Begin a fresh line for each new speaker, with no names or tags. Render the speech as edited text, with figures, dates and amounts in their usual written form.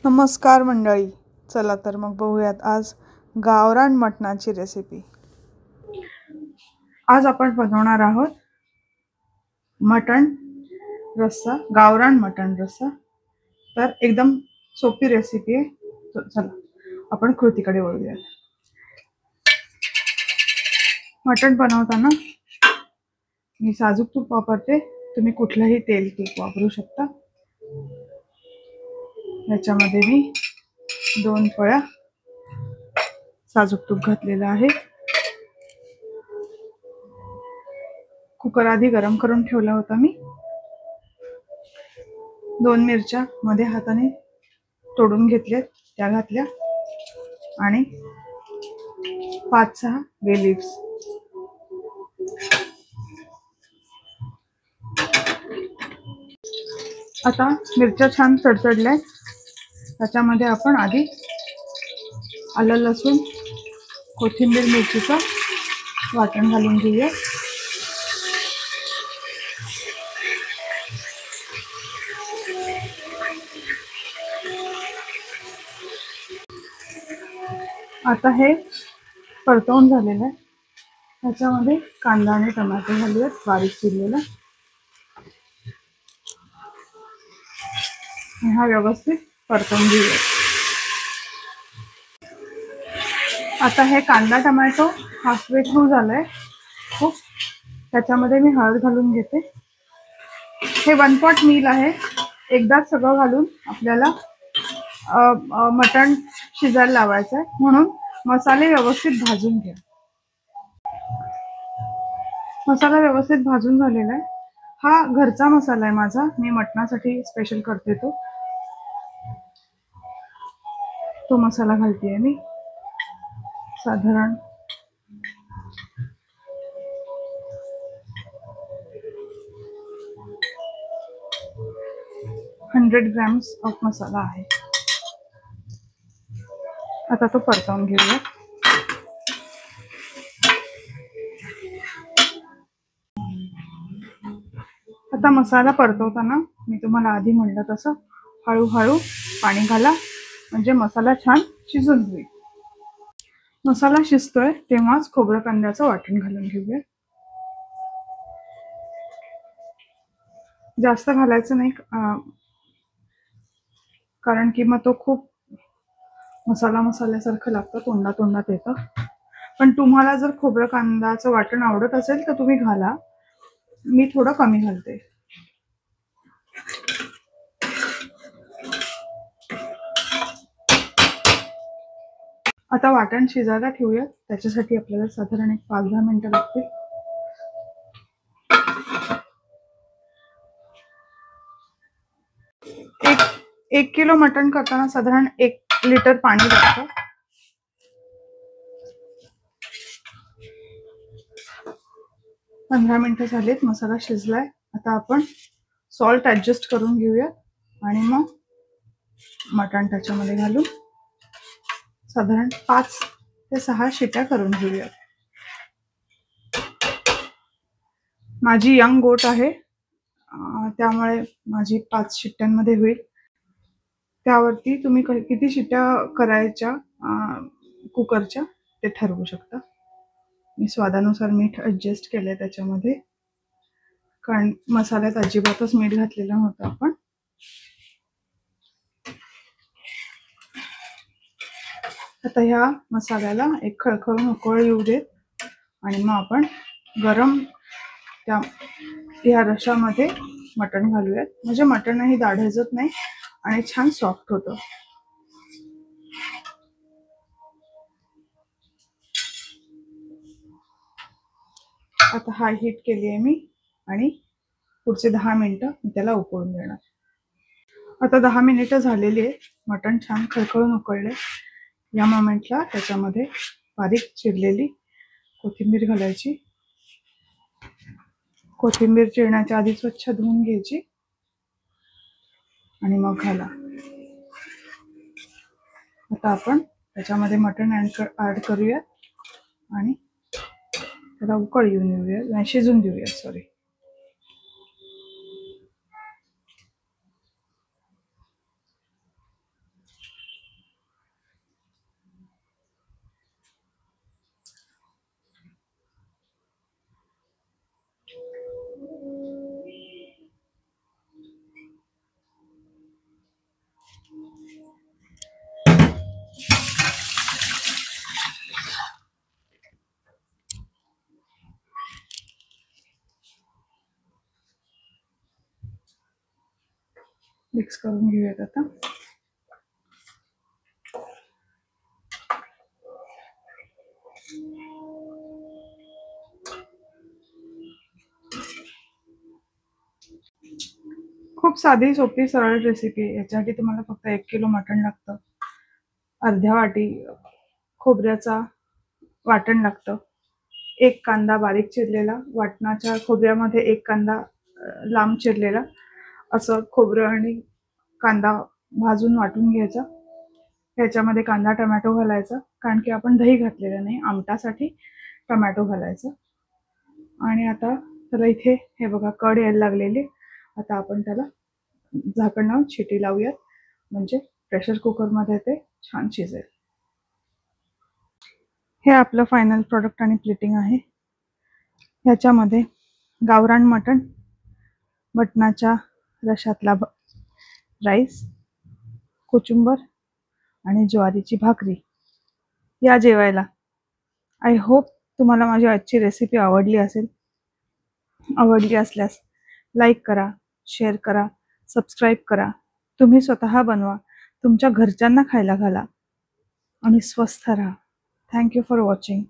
नमस्कार मंडळी, चला तर मग बघूयात आज गावरान मटणाची रेसिपी। आज आपण बनवणार आहोत मटण रस्सा, गावरान मटण रस्सा। तर एकदम सोपी रेसिपी आहे। तर चला आपण कृतीकडे वळूयात। मटण बनवताना मी साजूक तूप वापरते, तुम्ही कुठलंही तेल तूप वापरू शकता। याच्यामध्ये मी 2 पळ्या साजूक तूप घातलेलं आहे। कुकर आधी गरम करून ठेवला होता मी। 2 मिरच्या मध्ये हाताने तोडून घेतल्या, त्या घातल्या आणि 5-6 बे लीव्स। आता मिरच्या छान तडतडल्या, त्याच्यामध्ये आपण आधी आलं लसूण कोथिंबीर मिरचीचं वाटण घालून घेऊया। आता हे परतवून झालेलं आहे, त्याच्यामध्ये कांदा आणि टमाटर घालूयात बारीक चिरलेला। हा व्यवस्थित परतवून घेऊया। आता हे कांदा टोमॅटो हाफवे थ्रू झालंय खूप, त्याच्यामध्ये मी हळद घालून घेते। हे 1 पॉट मील आहे, एकदाच सगळं घालून आपल्याला मटण शिजायला लावायचं आहे, म्हणून मसाले व्यवस्थित भाजून घ्या। मसाला व्यवस्थित भाजून झालेला आहे। हा घरचा मसाला आहे माझा, मी मटणासाठी स्पेशल करते तो मसाला घालतेय मी। साधारण 100 ग्रॅम्स ऑफ मसाला आहे। आता तो परतवून घेऊया। आता मसाला परतवताना मी तुम्हाला आधी म्हटलं तसं हळूहळू पाणी घाला, म्हणजे मसाला छान शिजून होईल। मसाला शिजतोय तेव्हाच खोबरं कांद्याचं वाटण घालून घेऊया। जास्त घालायचं नाही, कारण की मग तो खूप मसाल्यासारखं लागतं, तोंडात येतं। पण तुम्हाला जर खोबरं कांद्याचं वाटण आवडत असेल तर तुम्ही घाला, मी थोडं कमी घालते। आता वाटण शिजायला ठेवूया, त्याच्यासाठी आपल्याला साधारण 5-10 मिनिटं लागतील। 1 किलो मटण करताना साधारण 1 लिटर पाणी लागतं। 15 मिनिटं झालीत, मसाला शिजलाय। आता आपण सॉल्ट ऍडजस्ट करून घेऊया आणि मग मटण त्याच्यामध्ये घालून साधारण 5 ते 6 शिट्या करून घेऊया। माझी यंग गोट आहे, त्यामुळे माझी 5 शिट्ट्यांमध्ये होईल। त्यावरती तुम्ही किती शिट्ट्या करायच्या कुकरच्या ते ठरवू शकता। मी स्वादानुसार मीठ ऍडजस्ट केलंय त्याच्यामध्ये, कारण मसाल्यात अजिबातच मीठ घातलेलं नव्हतं आपण। आता ह्या मसाल्याला एक खळखळून उकळ येऊ देत आणि मग आपण गरम या रश्श्यामध्ये मटण घालूयात, म्हणजे मटणही दाढजत नाही आणि छान सॉफ्ट होतं। आता हाय हीट केली आहे मी आणि पुढचे 10 मिनिटं मी त्याला उकळून देणार। आता 10 मिनिटं झालेली आहे, मटण छान खळखळून उकळले। या मोमेंटला त्याच्यामध्ये बारीक चिरलेली कोथिंबीर घालायची। कोथिंबीर चिरण्याच्या आधी स्वच्छ धुवून घ्यायची आणि मग घाला। आता आपण त्याच्यामध्ये मटण ऍड करूया आणि त्याला उकळ येऊन देऊया, शिजून देऊया सॉरी। मिक्स करून घेऊयात आता. खूप साधी सोपी सरळ रेसिपी आहे. याच्यासाठी तुम्हाला फक्त 1 किलो मटण लागतं. अर्ध्या वाटी खोबऱ्याचा वाटण लागतं. 1 कांदा बारीक चिरलेला, वाटणाच्या खोबऱ्यामध्ये 1 कांदा लांब चिरलेला, असं खोबरं आणि कांदा भाजून वाटून घ्यायचा. ह्याच्यामध्ये कांदा टोमॅटो घालायचा, कारण की आपण दही घातलेलं नाही, आमटासाठी टोमॅटो घालायचा. आणि आता त्याला इथे हे बघा कड यायला लागलेली. आता आपण त्याला झाकण लावून शिटी लावूयात, म्हणजे प्रेशर कुकरमध्ये ते छान शिजेल. हे आपलं फायनल प्रोडक्ट आणि प्लेटिंग आहे. ह्याच्यामध्ये गावरान मटण, मटणाच्या रशातला राईस, कोचुंबर आणि ज्वारीची भाकरी. या जेवायला. आय होप तुम्हाला माझी आजची रेसिपी आवडली असेल. आवडली असल्यास लाईक करा, शेअर करा, सबस्क्राईब करा. तुम्ही स्वतः बनवा, तुमच्या घरच्यांना खायला घाला आणि स्वस्थ राहा. Thank you for watching.